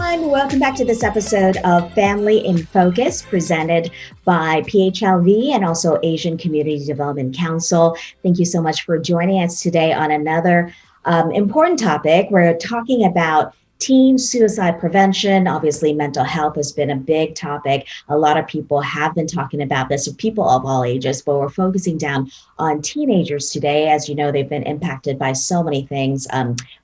everyone. Welcome back to this episode of Family in Focus, presented by PHLV and also Asian Community Development Council. Thank you so much for joining us today on another important topic. We're talking about teen suicide prevention. Obviously, mental health has been a big topic. A lot of people have been talking about this, people of all ages, but we're focusing down on teenagers today. As you know, they've been impacted by so many things.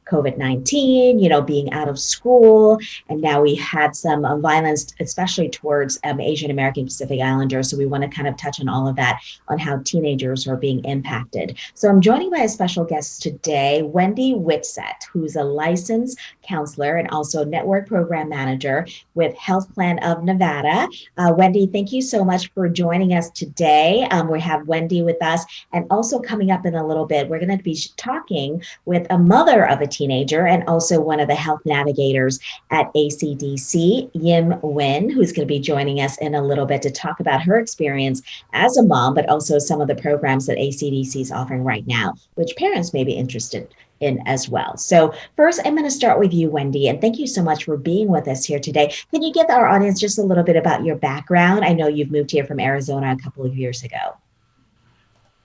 COVID-19, being out of school. And now we had some violence, especially towards Asian American Pacific Islanders. So we want to kind of touch on all of that, on how teenagers are being impacted. So I'm joined by a special guest today, Wendy Whitsett, who's a licensed counselor and also network program manager with Health Plan of Nevada. Wendy, thank you so much for joining us today. We have Wendy with us, and also coming up in a little bit, we're going to be talking with a mother of a teenager and also one of the health navigators at ACDC, Yim Nguyen, who's going to be joining us in a little bit to talk about her experience as a mom, but also some of the programs that ACDC is offering right now, which parents may be interested in as well. So first, I'm going to start with you, Wendy, and thank you so much for being with us here today. Can you give our audience just a little bit about your background? I know you've moved here from Arizona a couple of years ago.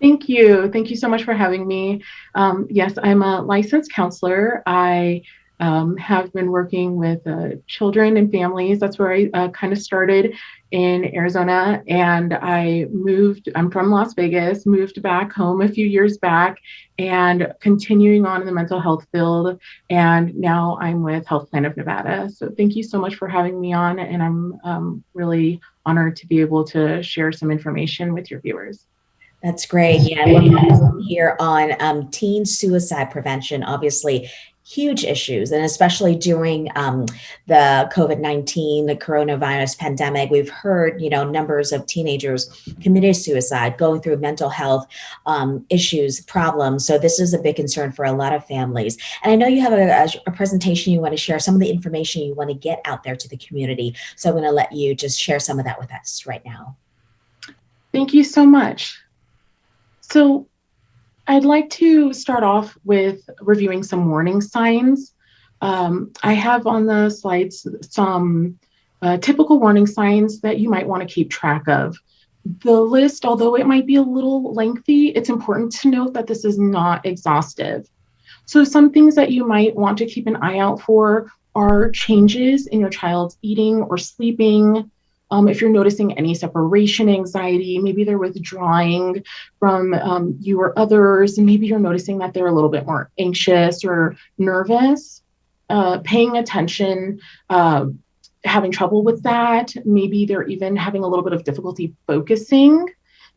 Thank you. Thank you so much for having me. Yes, I'm a licensed counselor. I have been working with children and families. That's where I kind of started in Arizona. And I'm from Las Vegas, moved back home a few years back and continuing on in the mental health field. And now I'm with Health Plan of Nevada. So thank you so much for having me on. And I'm really honored to be able to share some information with your viewers. That's great. Yeah, we're here on teen suicide prevention, obviously huge issues, and especially during the COVID-19, the coronavirus pandemic, we've heard, numbers of teenagers committed suicide, going through mental health issues, problems. So this is a big concern for a lot of families. And I know you have a presentation you want to share, some of the information you want to get out there to the community. So I'm going to let you just share some of that with us right now. Thank you so much. So I'd like to start off with reviewing some warning signs. I have on the slides some typical warning signs that you might want to keep track of. The list, although it might be a little lengthy, it's important to note that this is not exhaustive. So some things that you might want to keep an eye out for are changes in your child's eating or sleeping. If you're noticing any separation anxiety, maybe they're withdrawing from you or others, and maybe you're noticing that they're a little bit more anxious or nervous, paying attention, having trouble with that. Maybe they're even having a little bit of difficulty focusing.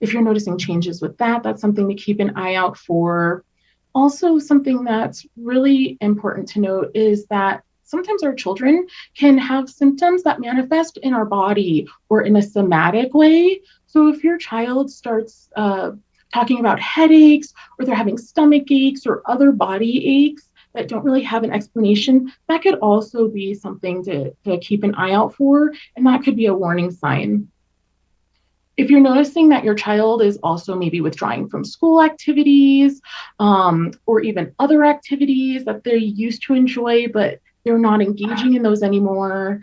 If you're noticing changes with that, that's something to keep an eye out for. Also, something that's really important to note is that sometimes our children can have symptoms that manifest in our body or in a somatic way. So if your child starts talking about headaches, or they're having stomach aches or other body aches that don't really have an explanation, that could also be something to keep an eye out for, and that could be a warning sign. If you're noticing that your child is also maybe withdrawing from school activities or even other activities that they used to enjoy, but they're not engaging in those anymore.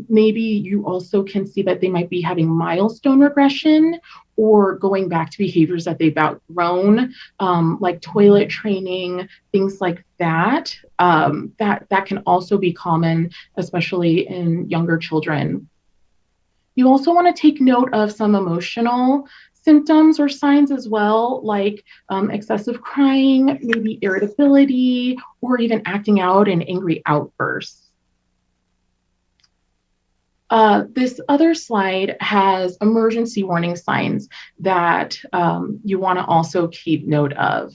Maybe you also can see that they might be having milestone regression or going back to behaviors that they've outgrown, like toilet training, things like that. That can also be common, especially in younger children. You also want to take note of some emotional symptoms or signs as well, like excessive crying, maybe irritability, or even acting out in angry outbursts. This other slide has emergency warning signs that you want to also keep note of.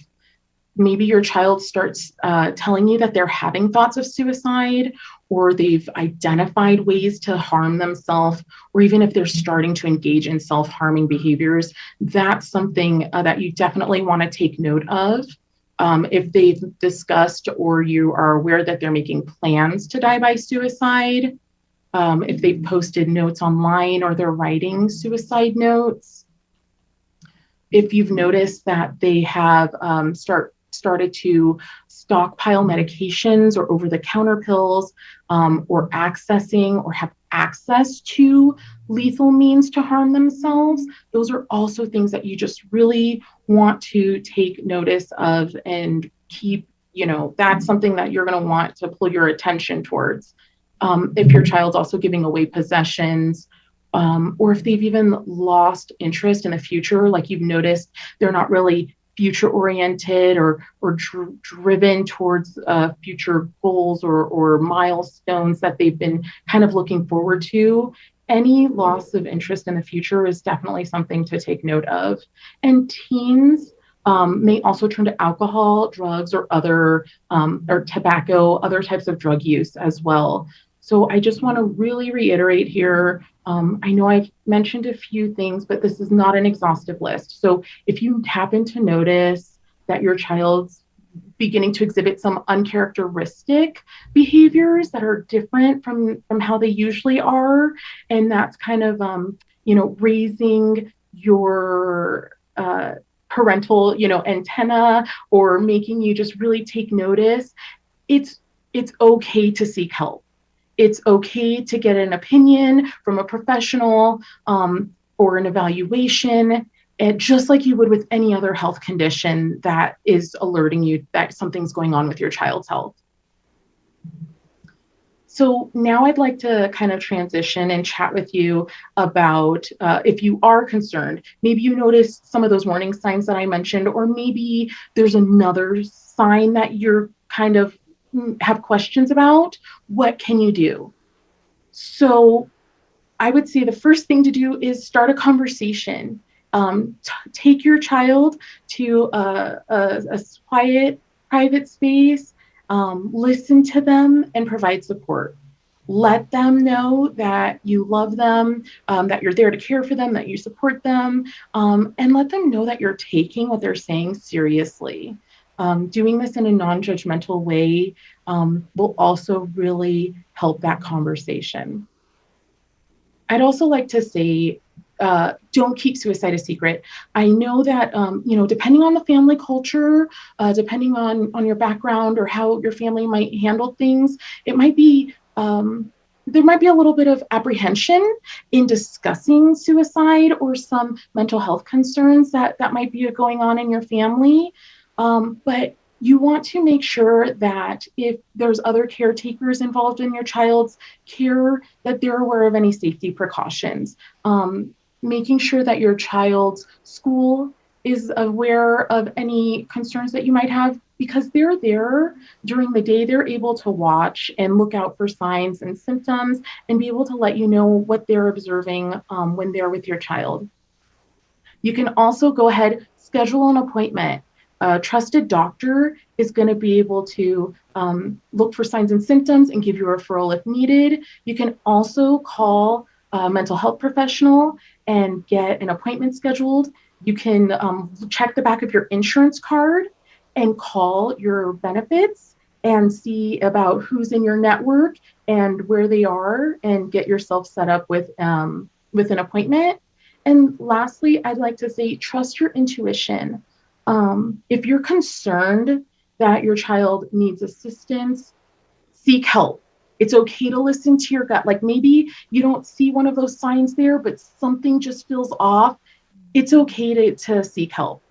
Maybe your child starts telling you that they're having thoughts of suicide, or they've identified ways to harm themselves, or even if they're starting to engage in self-harming behaviors, that's something that you definitely want to take note of. If they've discussed or you are aware that they're making plans to die by suicide, if they've posted notes online or they're writing suicide notes, if you've noticed that they have started to stockpile medications or over-the-counter pills, or accessing or have access to lethal means to harm themselves. Those are also things that you just really want to take notice of and keep, that's something that you're going to want to pull your attention towards. If your child's also giving away possessions, or if they've even lost interest in the future, like you've noticed they're not really future oriented or driven towards future goals or milestones that they've been kind of looking forward to. Any loss of interest in the future is definitely something to take note of. And teens may also turn to alcohol, drugs, or or tobacco, other types of drug use as well. So I just want to really reiterate here. I know I've mentioned a few things, but this is not an exhaustive list. So if you happen to notice that your child's beginning to exhibit some uncharacteristic behaviors that are different from how they usually are, and that's kind of raising your parental antenna, or making you just really take notice, it's okay to seek help. It's okay to get an opinion from a professional, or an evaluation, and just like you would with any other health condition that is alerting you that something's going on with your child's health. So now I'd like to kind of transition and chat with you about if you are concerned, maybe you notice some of those warning signs that I mentioned, or maybe there's another sign that you're kind of have questions about. What can you do? So I would say the first thing to do is start a conversation. Take your child to a quiet, private space, listen to them, and provide support. Let them know that you love them, that you're there to care for them, that you support them, and let them know that you're taking what they're saying seriously. Doing this in a non-judgmental way will also really help that conversation. I'd also like to say, don't keep suicide a secret. I know that, depending on the family culture, depending on your background or how your family might handle things, it might be, there might be a little bit of apprehension in discussing suicide or some mental health concerns that might be going on in your family. But you want to make sure that if there's other caretakers involved in your child's care, that they're aware of any safety precautions. Making sure that your child's school is aware of any concerns that you might have, because they're there during the day. They're able to watch and look out for signs and symptoms and be able to let you know what they're observing when they're with your child. You can also go ahead, schedule an appointment. A trusted doctor is going to be able to look for signs and symptoms and give you a referral if needed. You can also call a mental health professional and get an appointment scheduled. You can check the back of your insurance card and call your benefits and see about who's in your network and where they are, and get yourself set up with an appointment. And lastly, I'd like to say, trust your intuition. If you're concerned that your child needs assistance, seek help. It's okay to listen to your gut. Like maybe you don't see one of those signs there, but something just feels off. It's okay to seek help.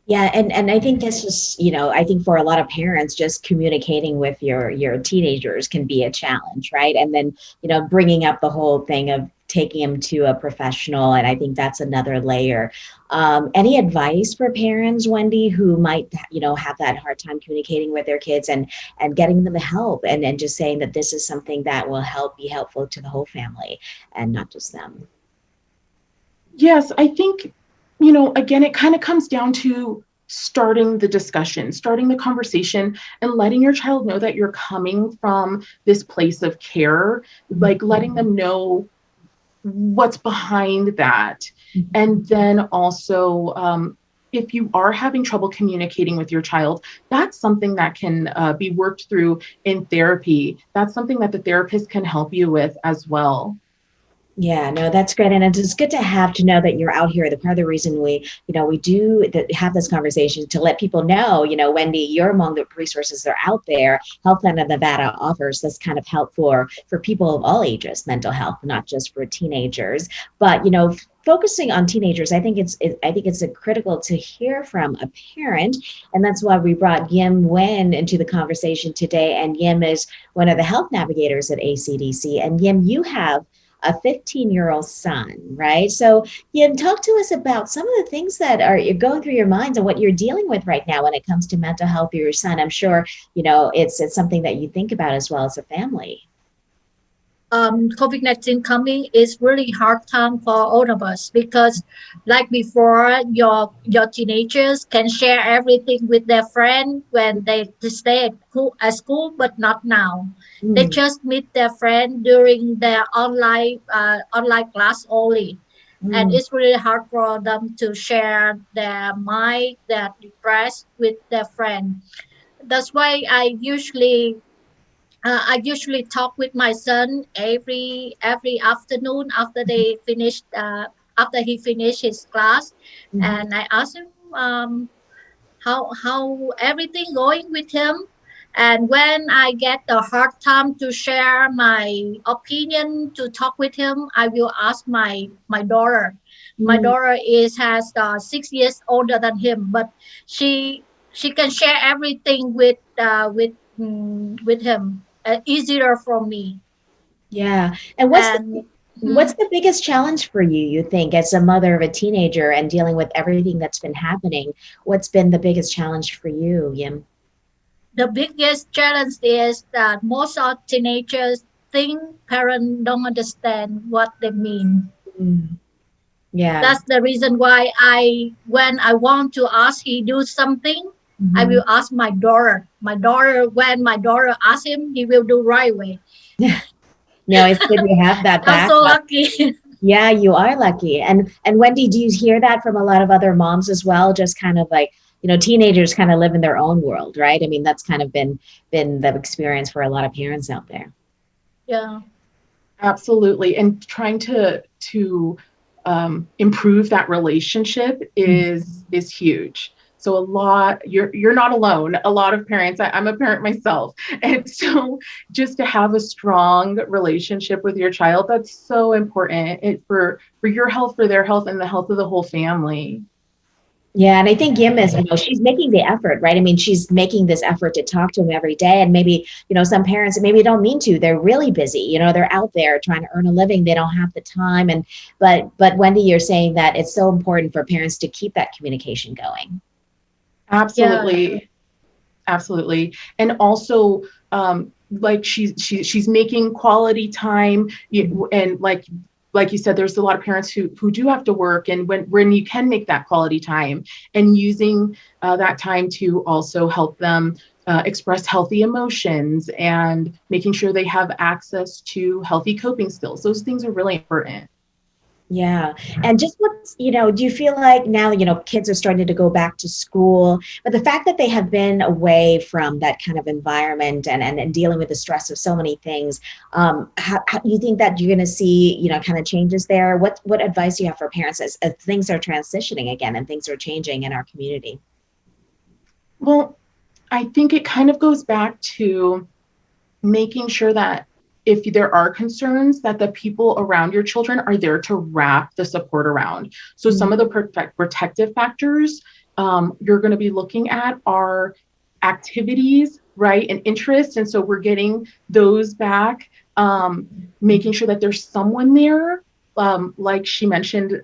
Yeah, and I think that's just, I think for a lot of parents, just communicating with your teenagers can be a challenge, right? And then, bringing up the whole thing of taking them to a professional, and I think that's another layer. Any advice for parents, Wendy, who might, have that hard time communicating with their kids and getting them help, and just saying that this is something that will be helpful to the whole family and not just them? Yes, I think, again, it kind of comes down to starting the discussion, starting the conversation, and letting your child know that you're coming from this place of care, like letting them know what's behind that. And then also, if you are having trouble communicating with your child, that's something that can be worked through in therapy. That's something that the therapist can help you with as well. Yeah, no, that's great. And it's good to have to know that you're out here. The part of the reason we do have this conversation to let people know, Wendy, you're among the resources that are out there. Health Plan of Nevada offers this kind of help for people of all ages, mental health, not just for teenagers. But, focusing on teenagers, I think it's a critical to hear from a parent. And that's why we brought Yim Wen into the conversation today. And Yim is one of the health navigators at ACDC. And Yim, you have a 15-year-old son, right? So, yeah, talk to us about some of the things that are you're going through your minds and what you're dealing with right now when it comes to mental health for your son. I'm sure, it's something that you think about as well as a family. COVID-19 coming is really hard time for all of us because like before your teenagers can share everything with their friend when they stay at school, but not now. They Mm, just meet their friend during their online class only, and mm, it's really hard for them to share their mind, their depressed with their friend. That's why I usually talk with my son every afternoon after he finished his class, mhm, and I ask him how everything going with him. And when I get the hard time to share my opinion to talk with him, I will ask my daughter. My mm. daughter is has 6 years older than him, but she can share everything with him, easier for me. Yeah. And And what's mhm, the biggest challenge for you, you think, as a mother of a teenager and dealing with everything that's been happening? What's been the biggest challenge for you, Yim? the biggest challenge is that most of teenagers think parents don't understand what they mean. Mm, yeah. That's the reason why when I want to ask he do something, I Mhm. will ask my daughter. My daughter, when my daughter asks him, he will do right away. No, it's good to have that I'm so backup. lucky. Yeah, you are lucky. And Wendy, do you hear that from a lot of other moms as well? Just kind of like, teenagers kind of live in their own world, right? I mean, that's kind of been the experience for a lot of parents out there. Yeah, Absolutely. And trying to improve that relationship is huge. So a lot, you're not alone. A lot of parents, I'm a parent myself. And so just to have a strong relationship with your child, that's so important for your health, for their health, and the health of the whole family. Yeah, and I think Yim is, she's making the effort, right? I mean, she's making this effort to talk to him every day. And maybe, some parents maybe don't mean to. They're really busy. They're out there trying to earn a living. They don't have the time. But Wendy, you're saying that it's so important for parents to keep that communication going. yeah. Absolutely. Absolutely. And also, like she's making quality time, Mhm. and like you said, there's a lot of parents who do have to work, and when you can make that quality time and using that time to also help them express healthy emotions and making sure they have access to healthy coping skills. Those things are really important. Yeah. And just do you feel like now, kids are starting to go back to school, but the fact that they have been away from that kind of environment and dealing with the stress of so many things, how you think that you're going to see, kind of changes there? What advice do you have for parents as things are transitioning again and things are changing in our community? Well, I think it kind of goes back to making sure that if there are concerns, that the people around your children are there to wrap the support around. So some of the protective factors you're going to be looking at are activities, right, and interests. And so we're getting those back, making sure that there's someone there. Like she mentioned,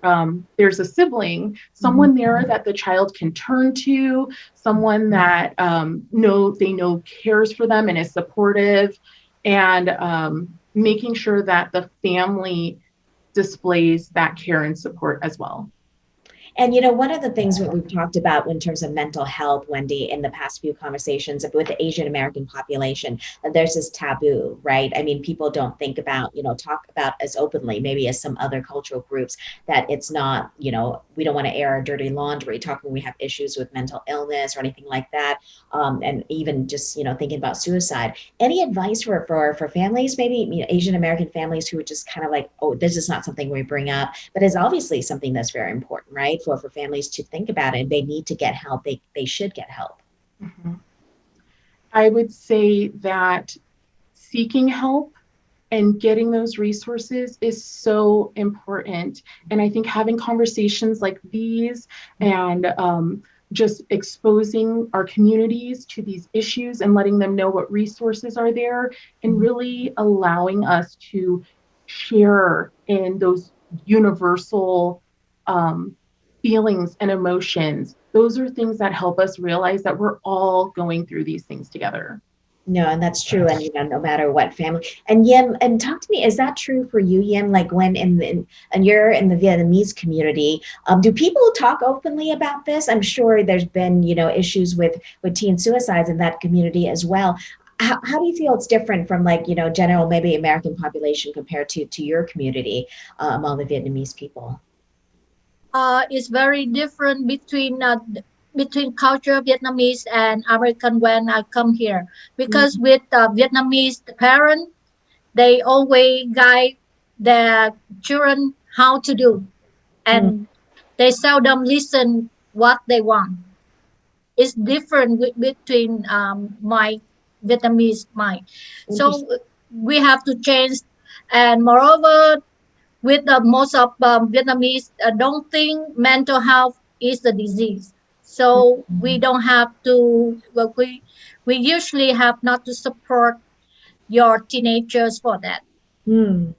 there's a sibling, Mhm. someone there that the child can turn to, someone that they know cares for them and is supportive, and making sure that the family displays that care and support as well. And one of the things that we've talked about in terms of mental health, Wendy, in the past few conversations with the Asian American population, there's this taboo, right? I mean, people don't think about, talk about as openly, maybe as some other cultural groups, that it's not, we don't want to air our dirty laundry, talking we have issues with mental illness or anything like that. And even just, thinking about suicide. Any advice for families, maybe, Asian American families who are just kind of like, oh, this is not something we bring up, but it's obviously something that's very important, right? For families to think about it. They need to get help. They should get help. Mhm. I would say that seeking help and getting those resources is so important. And I think having conversations like these and just exposing our communities to these issues and letting them know what resources are there and really allowing us to share in those universal um, feelings and emotions. Those are things that help us realize that we're all going through these things together. No, and that's true. And no matter what family. And Yim, and talk to me, is that true for you, Yim? Like when and you're in the Vietnamese community, do people talk openly about this? I'm sure there's been, issues with teen suicides in that community as well. How do you feel it's different from like, general maybe American population compared to your community among the Vietnamese people? It's very different between culture Vietnamese and American when I come here because with Vietnamese parents they always guide their children how to do Mm, and they seldom listen what they want. It's different between my Vietnamese mind. So interesting. we have to change. And moreover, with most of Vietnamese, don't think mental health is a disease. So we don't have to. Well, we usually have not to support your teenagers for that. Hmm.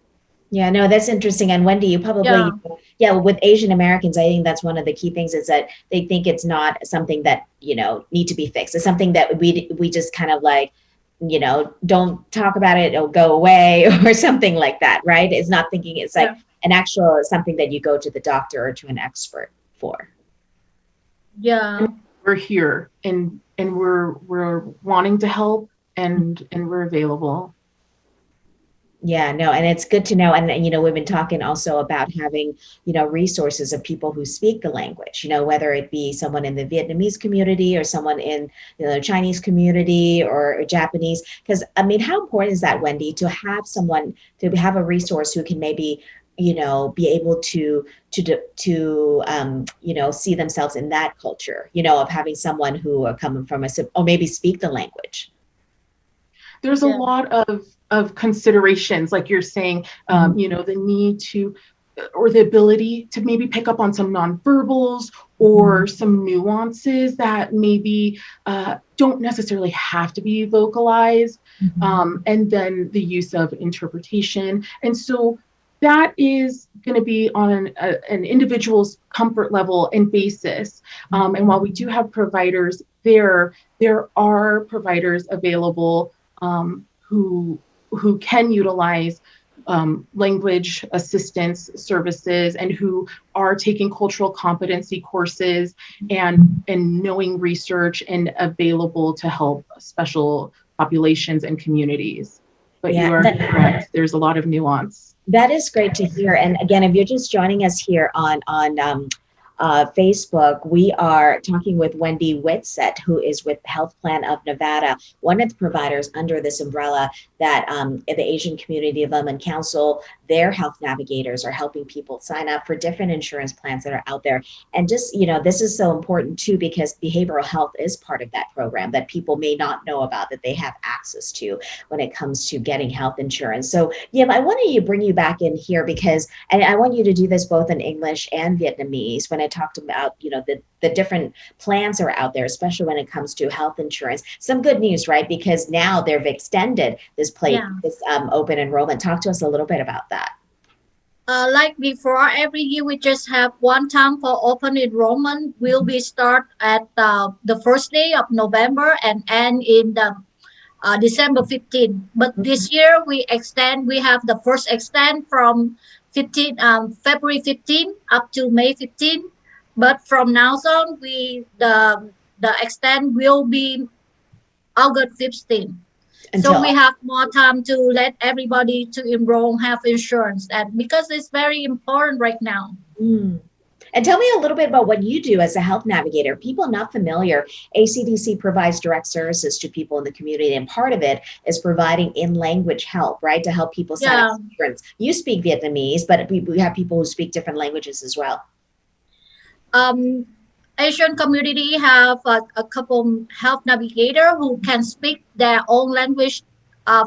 Yeah, no, that's interesting. And Wendy, you Yeah, probably, yeah, with Asian Americans, I think that's one of the key things is that they think it's not something that, need to be fixed. It's something that we just kind of like, don't talk about it, it'll go away or something like that, right? It's not thinking it's like yeah, an actual something that you go to the doctor or to an expert for. yeah. We're here and we're wanting to help and we're available. Yeah, no, and it's good to know. And, we've been talking also about having, resources of people who speak the language, whether it be someone in the Vietnamese community or someone in, the Chinese community or Japanese. Because, I mean, how important is that, Wendy, to have someone, to have a resource who can maybe, be able to see themselves in that culture, of having someone who are coming from or maybe speak the language. There's a Yeah. lot of considerations, like you're saying, Mhm. the need to or the ability to maybe pick up on some nonverbals or Mhm. some nuances that maybe don't necessarily have to be vocalized, Mhm. and then the use of interpretation. And so that is going to be on an individual's comfort level and basis. And while we do have providers there are providers available who can utilize language assistance services and who are taking cultural competency courses and knowing research and available to help special populations and communities. But Yeah, you are correct. There's a lot of nuance. that is great to hear. And again, if you're just joining us here on Facebook, we are talking with Wendy Whitsett, who is with Health Plan of Nevada, one of the providers under this umbrella that the Asian Community Development Council, their health navigators are helping people sign up for different insurance plans that are out there. And just, this is so important too, because behavioral health is part of that program that people may not know about, that they have access to when it comes to getting health insurance. So, yeah, I wanted to bring you back in here because, and I want you to do this both in English and Vietnamese when I talked about, the different plans are out there, especially when it comes to health insurance. Some good news, right? Because now they've extended Yeah. this open enrollment. Talk to us a little bit about that. Like before, every year we just have one time for open enrollment. Will be start at the first day of November and end in the December 15th. But this year we extend. We have the first extend from 15 February 15 up to May 15. But from now on, the extent will be August 15. So Until we have more time to let everybody to enroll health insurance, and because it's very important right now. mm. And tell me a little bit about what you do as a health navigator. People not familiar, ACDC provides direct services to people in the community, and part of it is providing in-language help, right, to help people sign up Yeah. for insurance. You speak Vietnamese, but we have people who speak different languages as well. um, Asian community have a couple health navigator who can speak their own language.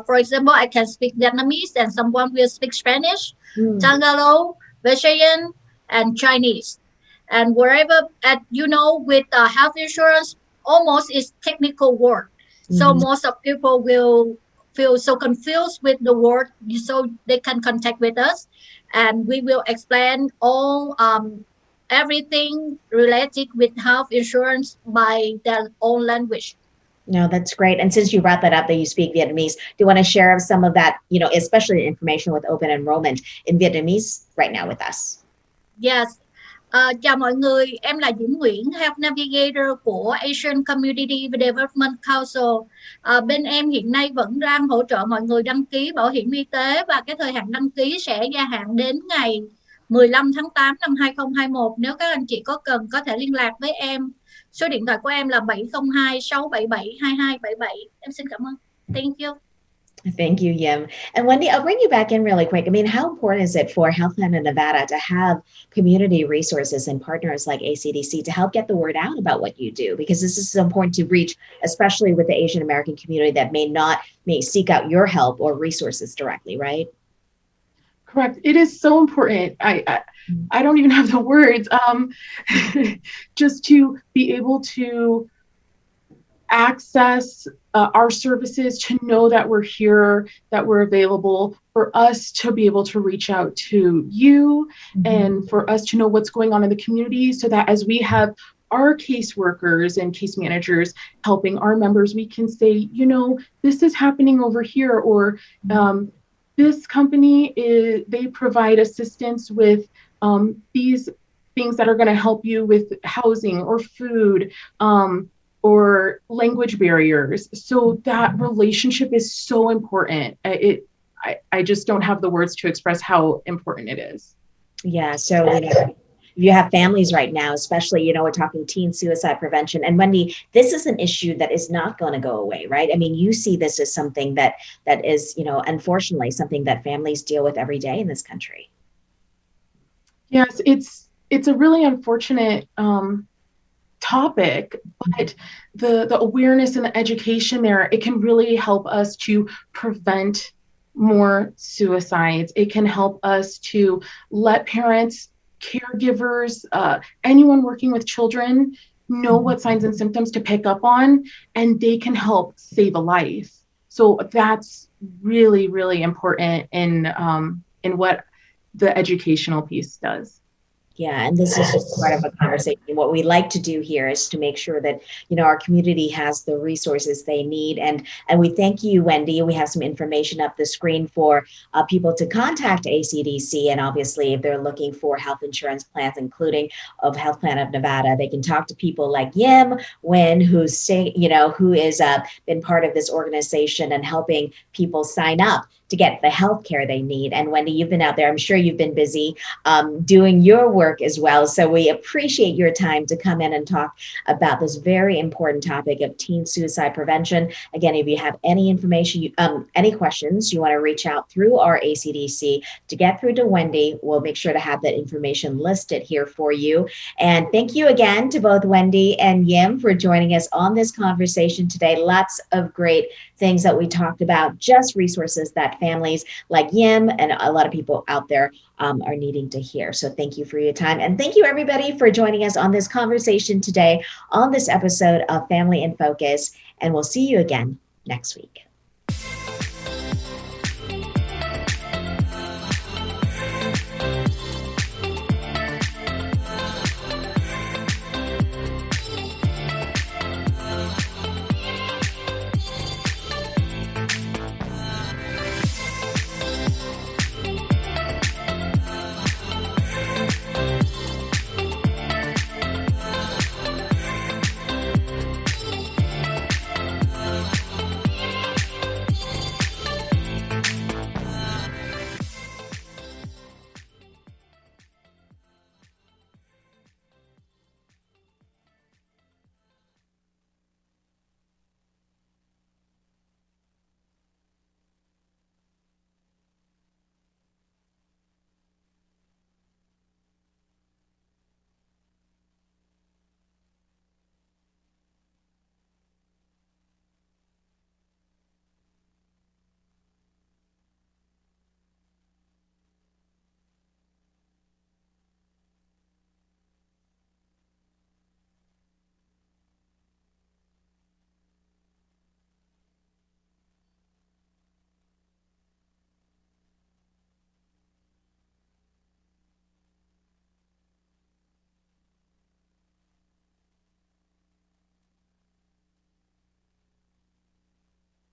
For example, I can speak Vietnamese, and someone will speak Spanish, Mm, Tagalog, Visayan, and Chinese. And wherever, at with health insurance, almost is technical word. So mhm. most of people will feel so confused with the word, so they can contact with us, and we will explain all everything related with health insurance by their own language. No, that's great. And since you brought that up, that you speak Vietnamese, do you want to share some of that, especially information with open enrollment in Vietnamese right now with us? Yes. Chào mọi người, em là Diễm Nguyễn, Health Navigator của Asian Community Development Council. Bên em hiện nay vẫn đang hỗ trợ mọi người đăng ký bảo hiểm y tế, và cái thời hạn đăng ký sẽ gia hạn đến ngày 15 tháng 8 năm 2021. Nếu các anh chị có cần có thể liên lạc với em. Số điện thoại của em là 702 677 2277. Em xin cảm ơn. Thank you. Thank you, Yim. And Wendy, I'll bring you back in really quick. I mean, how important is it for Health Plan of Nevada to have community resources and partners like ACDC to help get the word out about what you do? Because this is so important to reach, especially with the Asian American community that may seek out your help or resources directly, right? Correct. It is so important. I don't even have the words. Just to be able to access our services, to know that we're here, that we're available, for us to be able to reach out to you, and for us to know what's going on in the community, so that as we have our caseworkers and case managers helping our members, we can say, this is happening over here, or this company they provide assistance with these things that are going to help you with housing or food, or language barriers. So that relationship is so important. I just don't have the words to express how important it is. Yeah. So, you have families right now, especially, we're talking teen suicide prevention. And Wendy, this is an issue that is not going to go away, right? I mean, you see this as something that is, unfortunately, something that families deal with every day in this country. Yes, it's a really unfortunate topic, but the awareness and the education there, it can really help us to prevent more suicides. It can help us to let parents, caregivers, anyone working with children know what signs and symptoms to pick up on, and they can help save a life. So that's really, really important in what the educational piece does. Yeah, and this is just part of a conversation. What we like to do here is to make sure that our community has the resources they need, and we thank you, Wendy. We have some information up the screen for people to contact ACDC, and obviously, if they're looking for health insurance plans, including of Health Plan of Nevada, they can talk to people like Yim Nguyen, who is been part of this organization and helping people sign up to get the health care they need. And Wendy, you've been out there. I'm sure you've been busy doing your work as well. So we appreciate your time to come in and talk about this very important topic of teen suicide prevention. Again, if you have any information, any questions, you want to reach out through our ACDC to get through to Wendy. We'll make sure to have that information listed here for you. And thank you again to both Wendy and Yim for joining us on this conversation today. Lots of great things that we talked about, just resources that families like Yim and a lot of people out there are needing to hear. So thank you for your time. And thank you, everybody, for joining us on this conversation today on this episode of Family in Focus. And we'll see you again next week.